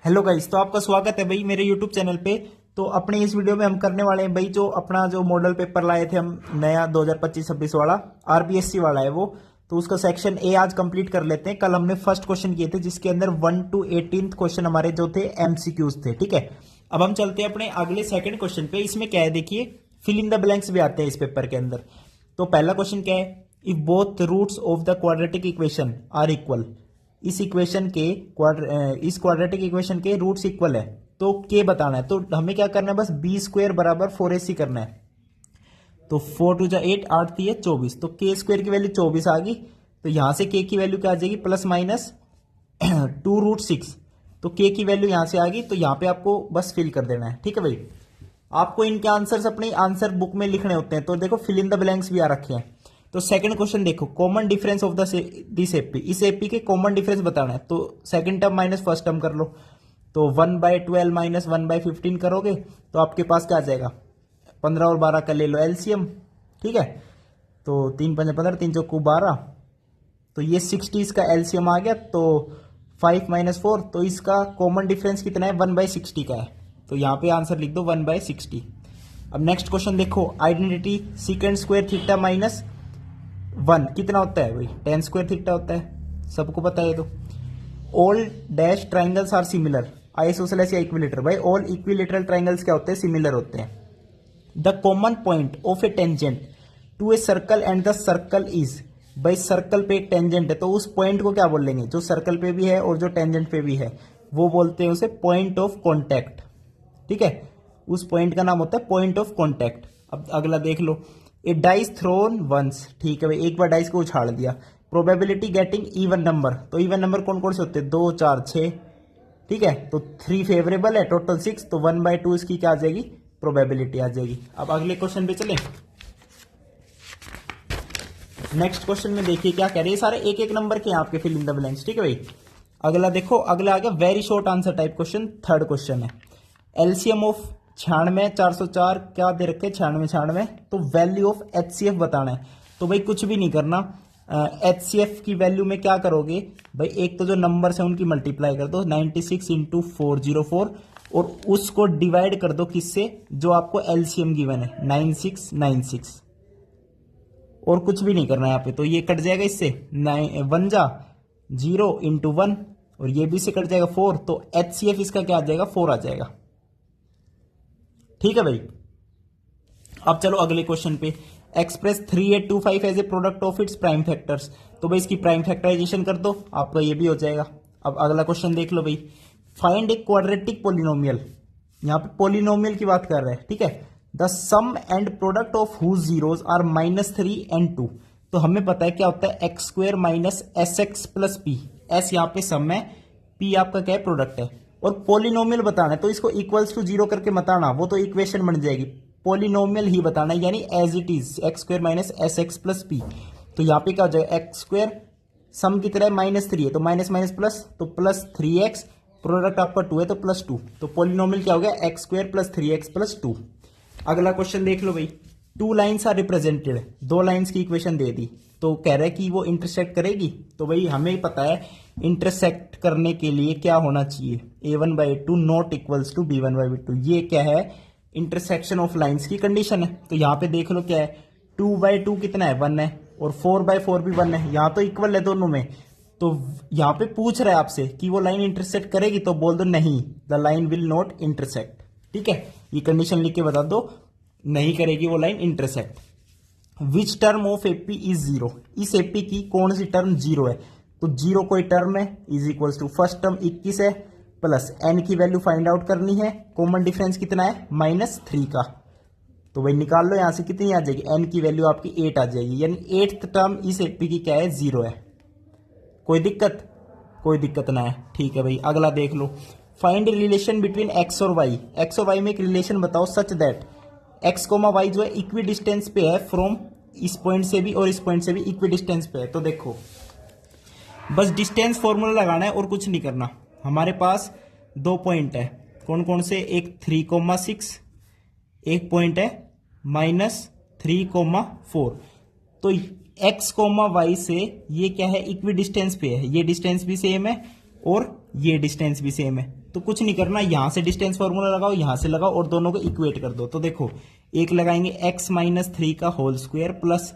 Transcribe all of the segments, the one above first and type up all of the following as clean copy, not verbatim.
Hello guys, तो आपका स्वागत है भाई मेरे यूट्यूब चैनल पे। तो अपने इस वीडियो में हम करने वाले हैं भाई जो अपना जो मॉडल पेपर लाए थे हम नया 2025-26 वाला आरबीएससी वाला है वो। तो उसका सेक्शन ए आज कंप्लीट कर लेते हैं। कल हमने फर्स्ट क्वेश्चन किए थे जिसके अंदर 1 to 18 क्वेश्चन हमारे जो थे एमसीक्यूज थे। ठीक है, अब हम चलते हैं अपने अगले सेकंड क्वेश्चन पे। इसमें क्या है देखिए, फिल इन द ब्लैंक्स भी आते हैं इस पेपर के अंदर। तो पहला क्वेश्चन क्या है, if both roots of the quadratic equation are equal. इस इक्वेशन के इस क्वाड्रेटिक इक्वेशन के रूट्स इक्वल है तो के बताना है। तो हमें क्या करना है, बस बी स्क्वायर बराबर 4ac करना है। तो 4 टू जा 8, 8 थी 24, तो के स्क्वायर की वैल्यू 24 आ गई। तो यहां से के की वैल्यू क्या आ जाएगी, प्लस माइनस 2√6। तो के की वैल्यू यहां से आ गई, तो यहां पे आपको बस फिल कर देना है। ठीक है भाई, आपको इनके आंसर्स अपनी आंसर बुक में लिखने होते हैं। तो देखो फिल इन द ब्लैंक्स भी आ रखे हैं। तो सेकंड क्वेश्चन देखो, common difference of this AP. इस एपी के कॉमन डिफरेंस बताना है। तो second term minus first term कर लो। तो 1/12 माइनस 1/15 करोगे तो आपके पास क्या आ जाएगा, 15 और 12 का ले लो एलसीएम। ठीक है, तो 3 5 15, 3 चौको 12, तो ये 60 इसका एलसीएम आ गया। तो 5 माइनस 4, तो इसका कॉमन डिफरेंस कितना है, 1/60 का है। तो यहाँ पे आंसर लिख दो 1/60। अब नेक्स्ट क्वेश्चन देखो, identity secant square theta minus 1 कितना होता है भाई, tan स्क्वायर थीटा होता है, सबको पता है। तो all dash triangles are similar, isosceles या इक्विलेटरल। भाई ऑल इक्विलेटरल ट्राइंगल्स क्या होते हैं, सिमिलर होते हैं। The common point of a tangent to a circle and the circle is. भाई सर्कल पे एक टेंजेंट है तो उस पॉइंट को क्या बोलेंगे, जो सर्कल पे भी है और जो टेंजेंट पे भी है वो बोलते हैं उसे पॉइंट ऑफ कॉन्टैक्ट। ठीक है, उस पॉइंट का नाम होता है पॉइंट ऑफ कॉन्टैक्ट। अब अगला देख लो, ए डाइस थ्रोन वंस। ठीक है भाई, एक बार डाइस को उछाल दिया। Probability getting even number. तो इवन नंबर कौन कौन से होते हैं, 2 4 6। ठीक है, तो 3 फेवरेबल है, टोटल 6। तो 1/2 इसकी क्या आ जाएगी, प्रोबेबिलिटी आ जाएगी। अब अगले क्वेश्चन पे चले। नेक्स्ट क्वेश्चन में देखिए क्या कह रहे हैं, सारे एक एक नंबर के आपके फिल इन द ब्लैंक्स। ठीक है भाई, अगला देखो, अगला आ गया very short answer type question. Third question है, एलसीएम ऑफ 96 404 क्या दे रखे, 96 तो वैल्यू ऑफ एचसीएफ बताना है। तो भाई कुछ भी नहीं करना, एचसीएफ की वैल्यू में क्या करोगे भाई, एक तो जो नंबर्स है उनकी मल्टीप्लाई कर दो 96 इंटू 404 और उसको डिवाइड कर दो किससे, जो आपको एलसीएम गिवन है 9696। और कुछ भी नहीं करना यहाँ पे, तो ये कट जाएगा इससे 1 जा 0 इंटू 1 और ये भी से कट जाएगा 4। तो एचसीएफ इसका क्या आ जाएगा, 4 आ जाएगा। ठीक है भाई, अब चलो अगले क्वेश्चन पे। Express 3825 as a product of its prime factors. तो भाई इसकी प्राइम फैक्टराइजेशन कर दो, आपका ये भी हो जाएगा। अब अगला क्वेश्चन देख लो भाई, फाइंड ए क्वाड्रेटिक पोलिनोमियल। यहां पे पोलिनोमियल की बात कर रहे हैं। ठीक है, the sum and product of whose zeros are -3 and 2। तो हमें पता है क्या होता है, X square minus S X plus P. S यहाँ पे सम है, पी आपका क्या है, प्रोडक्ट है। और पोलिनोमियल बताना है तो इसको इक्वल्स टू 0 करके बताना, वो तो इक्वेशन बन जाएगी। पोलिनोमियल ही बताना है, यानी as it is X square minus S X plus P. तो यहाँ पे क्या हो जाएगा, एक्स स्क्वायर सम की तरह -3 है तो माइनस माइनस प्लस, तो प्लस 3x, प्रोडक्ट आपका 2 है तो प्लस 2। तो पोलिनोमियल क्या हो गया, x square plus 3x plus 2। अगला क्वेश्चन देख लो भाई, 2 लाइन्स आर रिप्रेजेंटेड। 2 लाइन्स की इक्वेशन दे दी, तो कह रहा है कि वो इंटरसेक्ट करेगी। तो भाई हमें पता है इंटरसेक्ट करने के लिए क्या होना चाहिए, a1/2 not equals to b1/2। ये क्या है, इंटरसेक्शन ऑफ लाइंस की कंडीशन है। तो यहाँ पे देख लो क्या है, 2/2 कितना है, 1 है, और 4/4 भी 1 है। यहाँ तो इक्वल है दोनों में। तो यहाँ पे पूछ रहा है आपसे कि वो लाइन इंटरसेक्ट करेगी, तो बोल दो नहीं, the line will not intersect. ठीक है, ये कंडीशन लिख के बता दो, नहीं करेगी वो line intersect. Which term of AP is 0। इस एपी की कौन सी टर्म 0 है, तो 0 कोई टर्म है, is equals to first term 21 है प्लस एन की वैल्यू फाइंड आउट करनी है। कॉमन डिफरेंस कितना है, -3 का। तो भाई निकाल लो यहां से कितनी आ जाएगी, एन की वैल्यू आपकी 8 आ जाएगी, यानी 8th टर्म इस एपी की क्या है, 0 है। कोई दिक्कत, कोई दिक्कत ना है। ठीक है भाई, अगला देख लो, फाइंड रिलेशन बिटवीन एक्स और वाई। एक्स और वाई में एक रिलेशन बताओ such that X comma Y जो है इक्वी डिस्टेंस पे है फ्रॉम इस पॉइंट से भी और इस पॉइंट से भी इक्वी डिस्टेंस पे है। तो देखो बस डिस्टेंस फॉर्मूला लगाना है और कुछ नहीं करना। हमारे पास 2 पॉइंट है, कौन कौन से, एक 3,6, एक पॉइंट है -3,4। तो एक्स कोमा वाई से ये क्या है, इक्वी डिस्टेंस पे है, ये डिस्टेंस भी सेम है और ये डिस्टेंस भी सेम है, तो कुछ नहीं करना, यहां से डिस्टेंस फॉर्मूला लगाओ, यहां से लगाओ और दोनों को इक्वेट कर दो। तो देखो एक लगाएंगे x माइनस 3 का whole square plus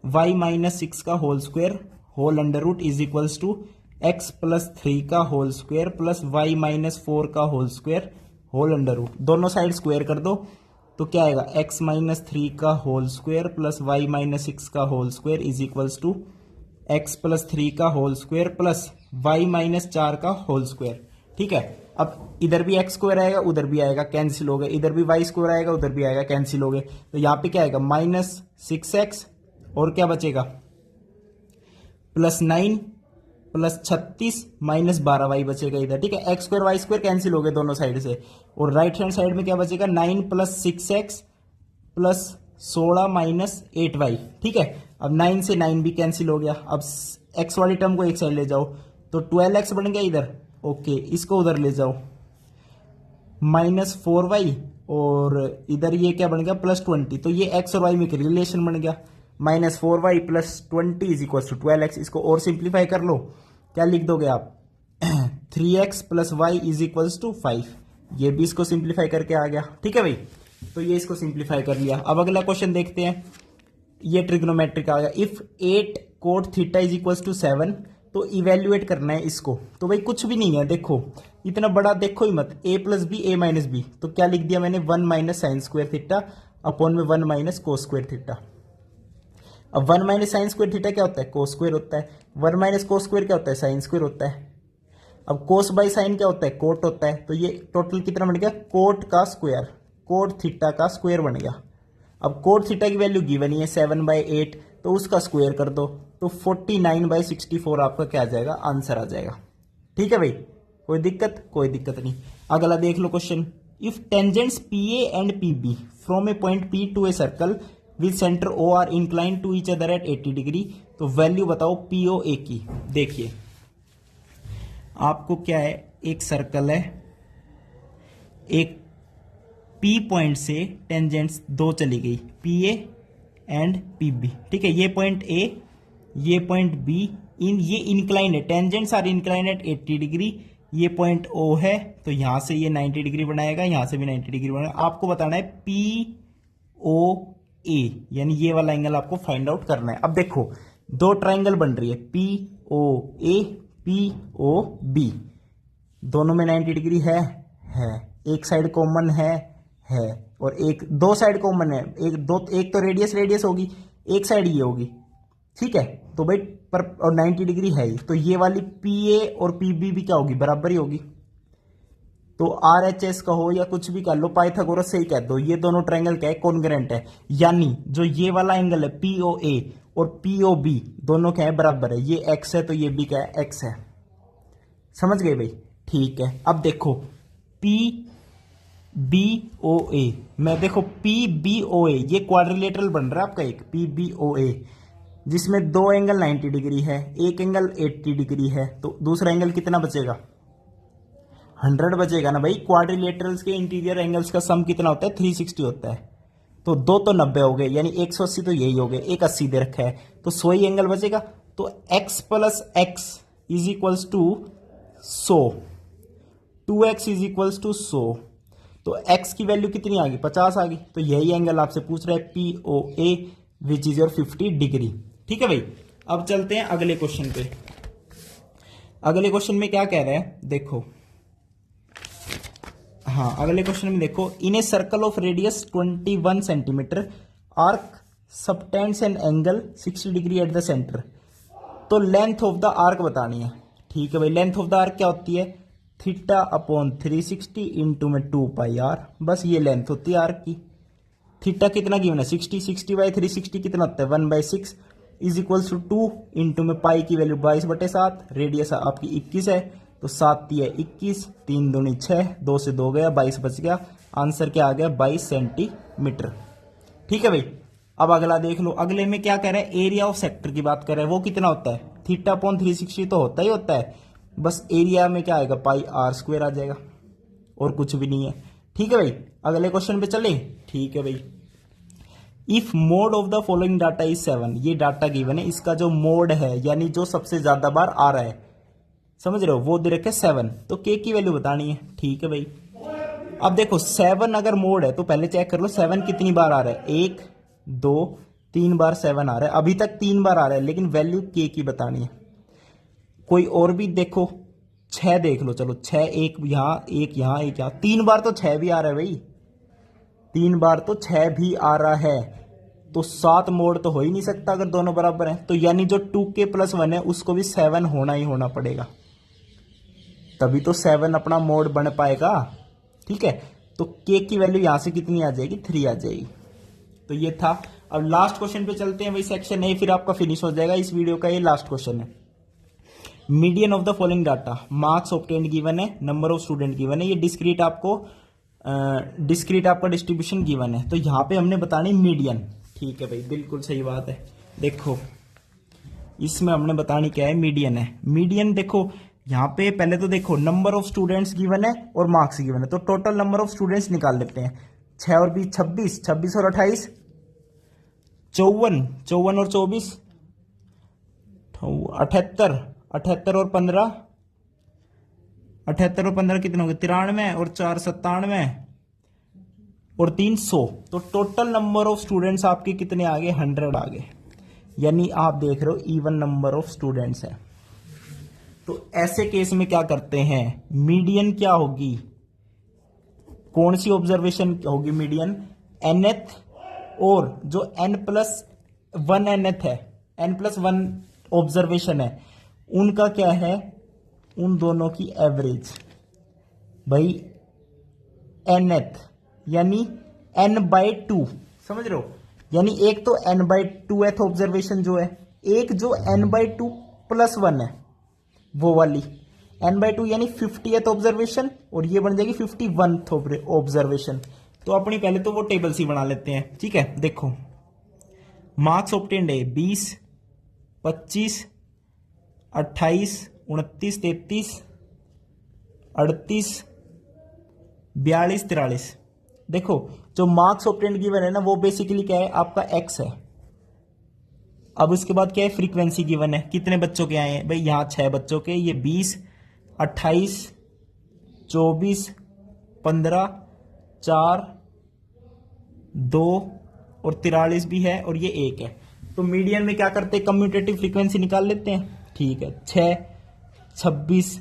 y minus 6 का whole square whole under root is equals to x plus 3 का whole square plus y minus 4 का whole square whole under root. दोनों साइड स्क्वायर कर दो तो क्या आएगा, x माइनस 3 का whole square plus y minus 6 का whole square is equals to x plus 3 का whole square plus y minus 4 का होल स्क्वायर। ठीक है, अब इधर भी x स्क्वायर आएगा, उधर भी आएगा, कैंसिल हो गए, इधर भी y स्क्वायर आएगा, उधर भी आएगा, कैंसिल हो गए। तो यहाँ पे क्या आएगा, माइनस 6x और क्या बचेगा, प्लस 9 प्लस 36 माइनस 12y बचेगा इधर। ठीक है, X square Y square cancel हो गए दोनों साइड से, और राइट हैंड साइड में क्या बचेगा, 9 plus 6x plus 16 minus 8y। ठीक है, अब 9 से 9 भी कैंसिल हो गया। अब x वाली टर्म को एक साइड ले जाओ तो 12x बन गया इधर, ओके, इसको उधर ले जाओ, माइनस 4y और इधर ये क्या बन गया, प्लस 20। तो ये x और y में एक रिलेशन बन गया, minus 4y plus 20 is equal to 12x। इसको और सिंप्लीफाई कर लो, क्या लिख दोगे आप, 3x plus Y is equal to 5। ये भी इसको सिंप्लीफाई करके आ गया। ठीक है भाई, तो ये इसको सिंप्लीफाई कर लिया। अब अगला क्वेश्चन देखते हैं, ये ट्रिग्नोमेट्रिक आ गया। If 8 cot theta is equal to 7, तो इवेल्युएट करना है इसको। तो भाई कुछ भी नहीं है, देखो इतना बड़ा देखो ही मत, a plus B A minus B, तो क्या लिख दिया मैंने, 1 minus sine square theta upon में 1 माइनस कोस स्क्वायर थीटा। अब 1 माइनस साइन स्क्वायर थीटा क्या होता है, कोस स्क्वायर होता है, 1 माइनस कोस स्क्वायर क्या होता है, साइन स्क्वायर होता है। अब कोस बाई साइन क्या होता है, कोट होता है। तो ये टोटल कितना बन गया, कोट का स्क्वायर, कोट थीटा का स्क्वायर बन गया। अब कोट थीटा की वैल्यू गिवन ही है 7/8, तो उसका स्क्वायर कर दो, तो 49/64 आपका क्या आ जाएगा, आंसर आ जाएगा। ठीक है भाई, कोई दिक्कत, कोई दिक्कत नहीं। अगला देख लो question, if tangents PA and PB from a point P to a circle with centre O are inclined to each other at 80 degree, तो वैल्यू बताओ POA की। देखिए आपको क्या है, एक सर्कल है, एक P पॉइंट से टेंजेंट्स 2 चली गई, PA एंड PB। ठीक है, ये पॉइंट A, ये पॉइंट B, ये इंक्लाइन है, tangents are incline at 80 degree. ये पॉइंट O है, तो यहां से ये 90 डिग्री बनाएगा, यहां से भी 90 डिग्री बनाएगा। आपको बताना है POA, यानी ये वाला एंगल आपको फाइंड आउट करना है। अब देखो दो ट्राइंगल बन रही है, POA POB, दोनों में 90 डिग्री है, एक साइड कॉमन है, और एक दो साइड कॉमन है, एक तो रेडियस होगी, एक साइड ये होगी। ठीक है, तो भाई पर और 90 डिग्री है, तो ये वाली PA और PB भी क्या होगी, बराबर ही होगी। तो RHS का हो या कुछ भी कर लो, पाइथागोरस से ही कह दो, ये दोनों ट्रायंगल क्या है, कॉन्ग्रुएंट है। यानी जो ये वाला एंगल है POA और POB दोनों क्या है, बराबर है। ये x है तो ये भी क्या है, x है। समझ गए भाई, ठीक है। अब देखो PBOA में, देखो PBOA ये क्वाड्रिलेटरल बन रहा है आपका एक PBOA, जिसमें दो एंगल 90 डिग्री है, एक एंगल 80 डिग्री है, तो दूसरा एंगल कितना बचेगा, 100 बचेगा ना भाई। क्वाड्रिलेटरल्स के इंटीरियर एंगल्स का सम कितना होता है, 360 होता है। तो 2 तो 90 हो गए, यानी 180 तो यही हो गए, एक 80 दे रखा है, तो 100 ही एंगल बचेगा। तो x plus X is equals to 100, 2x is equals to 100, तो x की वैल्यू कितनी आ गई, 50 आ गई। तो यही एंगल आपसे पूछ रहा है POA which is your 50 degree. ठीक है भाई, अब चलते हैं अगले क्वेश्चन पे। अगले क्वेश्चन में क्या कह रहा है, देखो हाँ, अगले क्वेश्चन में देखो, in a circle of radius 21 centimetre arc subtends an angle 60 degree at the centre. तो लेंथ ऑफ द आर्क बतानी है। ठीक है भाई, लेंथ ऑफ द आर्क क्या होती है, थीटा अपॉन 360 इंटू में 2πr, बस ये लेंथ होती है आर्क की। थीटा कितना गिवन है, 60/360 कितना होता है, 1/6 इज इक्वल्स टू 2 इंटू में पाई की वैल्यू 22/7, रेडियस आपकी 21 है, तो 7 है 21, 3 दूनी 6, 2 से 2 गया, 22 बच गया। आंसर क्या आ गया, 22 सेंटीमीटर। ठीक है भाई, अब अगला देख लो। अगले में क्या कह रहा है, एरिया ऑफ सेक्टर की बात कर रहा है, वो कितना होता है, थीटा अपॉन 360 तो होता ही होता है, बस एरिया में क्या आएगा, πr² आ जाएगा, और कुछ भी नहीं है। ठीक है भाई, अगले क्वेश्चन पे चले। ठीक है भाई, if mode of the following data is 7, ये डाटा गिवन है, इसका जो मोड है यानी जो सबसे ज्यादा बार आ रहा है, समझ रहे हो, वो दे रखे 7, तो के की वैल्यू बतानी है। ठीक है भाई, अब देखो 7 अगर मोड है तो पहले चेक कर लो 7 कितनी बार आ रहा है, 1 2 3 बार 7 आ रहा है, अभी तक 3 बार आ रहा है, लेकिन वैल्यू के की बतानी है। कोई और भी देखो, 6 देख लो, चलो 6, एक यहां एक यहां एक यहां, 3 बार तो 6 भी आ रहा है भाई, 3 बार तो 6 भी आ रहा है, तो 7 मोड तो हो ही नहीं सकता अगर दोनों बराबर हैं। तो यानी जो 2k+1 है उसको भी 7 होना ही होना पड़ेगा, तभी तो 7 अपना मोड बन पाएगा। ठीक है, तो k की वैल्यू यहां से कितनी आ जाएगी, 3 आ जाएगी। तो ये था। अब लास्ट क्वेश्चन पे चलते हैं भाई, सेक्शन ए फिर आपका फिनिश हो जाएगा इस वीडियो का, ये लास्ट क्वेश्चन है। Median of the following data, marks obtained given है, नंबर ऑफ स्टूडेंट गिवन है, ये डिस्क्रीट आपका डिस्ट्रीब्यूशन गिवन है, तो यहां पे हमने बतानी मीडियन। ठीक है भाई, बिल्कुल सही बात है। देखो इसमें हमने बतानी क्या है, मीडियन है। मीडियन देखो यहां पे पहले तो देखो नंबर ऑफ स्टूडेंट्स गिवन है और मार्क्स गिवन है, तो टोटल नंबर ऑफ स्टूडेंट्स निकाल लेते हैं। 6 और 20 26, 26 और 28 54, 54 और 24 78, 78 और 15, 78 और 15 कितने हो गए, 93 और 4 97 और 300। तो टोटल नंबर ऑफ स्टूडेंट्स आपके कितने आ गए, 100 आ गए। यानी आप देख रहे हो इवन नंबर ऑफ स्टूडेंट्स है। तो ऐसे केस में क्या करते हैं, मीडियन क्या होगी, कौन सी ऑब्जर्वेशन होगी मीडियन, nth और जो n+1 nth है, n+1 ऑब्जर्वेशन है, उनका क्या है, उन दोनों की एवरेज भाई nth, यानी n/2, समझ रहे हो। यानी एक तो n/2th ऑब्जर्वेशन जो है, एक जो n/2+1 है वो वाली n/2 यानी 50th ऑब्जर्वेशन, और ये बन जाएगी 51th ऑब्जर्वेशन। तो अपनी पहले तो वो टेबल सी बना लेते हैं। ठीक है, देखो मार्क्स ऑब्टेन्ड है 20 25 28 29 33 38 42 43। देखो जो मार्क्स ऑब्टेन्ड गिवन है ना, वो बेसिकली क्या है, आपका x है। अब उसके बाद क्या है, फ्रीक्वेंसी गिवन है, कितने बच्चों के आए हैं भाई, यहां 6 बच्चों के, ये 20 28 24 15 4 2 और 43 भी है, और ये 1 है। तो मीडियन में क्या करते हैं, कम्यूटेटिव फ्रीक्वेंसी निकाल लेते हैं। ठीक है, 6 26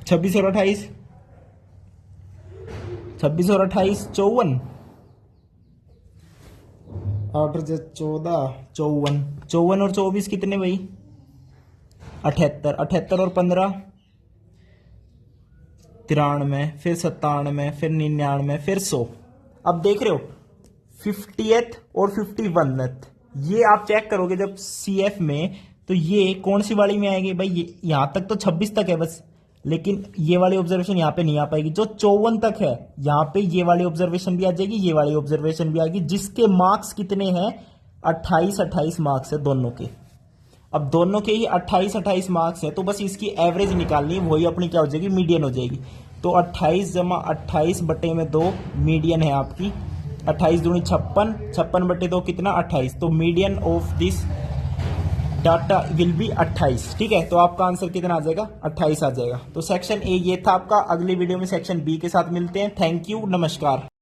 26 और 28 26 और 28 54 8 14 54 54 और 24 कितने भाई, 78 78 और 15 93, फिर 97, फिर 99, फिर 100। अब देख रहे हो 50th और 51th, ये आप चेक करोगे जब CF में, तो ये कौन सी वाली में आएगी भाई, ये यहां तक तो 26 तक है बस, लेकिन ये वाली ऑब्जर्वेशन यहाँ पे नहीं आ पाएगी। जो 54 तक है यहाँ पे ये वाली ऑब्जर्वेशन भी आ जाएगी, ये वाली ऑब्जर्वेशन भी आएगी, जिसके मार्क्स कितने हैं, 28 28 मार्क्स है दोनों के। अब दोनों के ही 28 28 मार्क्स है, तो बस इसकी एवरेज निकालनी है, वही अपनी क्या हो जाएगी, मीडियन हो जाएगी। तो 28 जमा 28 बटे में 2 मीडियन है आपकी, 28 दूनी 56, 56 बटे 2 कितना, 28। तो median of this data will be 28। ठीक है, तो आपका आंसर कितना आ जाएगा, 28 आ जाएगा। तो सेक्शन ए ये था आपका। अगली वीडियो में सेक्शन बी के साथ मिलते हैं। थैंक यू, नमस्कार।